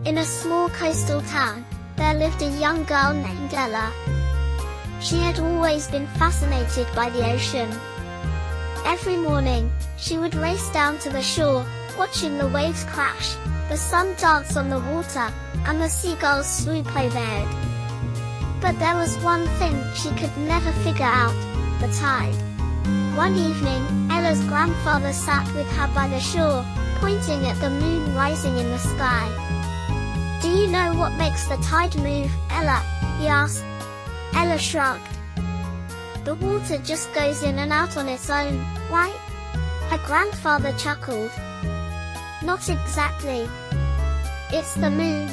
In a small coastal town, there lived a young girl named Ella. She had always been fascinated by the ocean. Every morning, she would race down to the shore, watching the waves crash, the sun dance on the water, and the seagulls swoop overhead. But there was one thing she could never figure out: the tide. One evening, Ella's grandfather sat with her by the shore, pointing at the moon rising in the sky. "Do you know what makes the tide move, Ella?" he asked. Ella shrugged. "The water just goes in and out on its own, right?" Her grandfather chuckled. "Not exactly. It's the moon.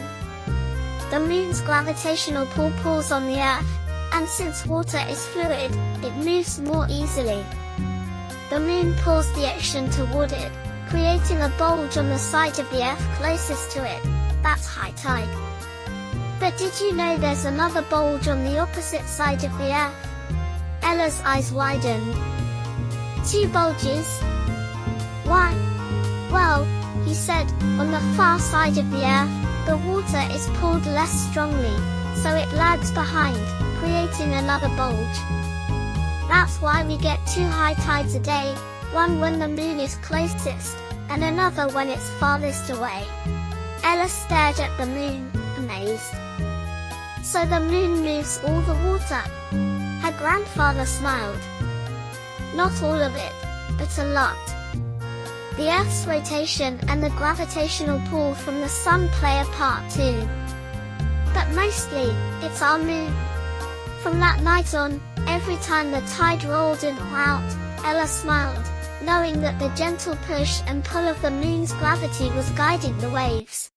The moon's gravitational pull pulls on the Earth, and since water is fluid, it moves more easily. The moon pulls the ocean toward it, creating a bulge on the side of the Earth closest to it. That's high tide. But did you know there's another bulge on the opposite side of the Earth?" Ella's eyes widened. "Two bulges? Why?" "Well," he said, "on the far side of the Earth, the water is pulled less strongly, so it lags behind, creating another bulge. That's why we get two high tides a day, one when the moon is closest, and another when it's farthest away." Ella stared at the moon, amazed. "So the moon moves all the water?" Her grandfather smiled. "Not all of it, but a lot. The Earth's rotation and the gravitational pull from the sun play a part too. But mostly, it's our moon." From that night on, every time the tide rolled in or out, Ella smiled, knowing that the gentle push and pull of the moon's gravity was guiding the waves.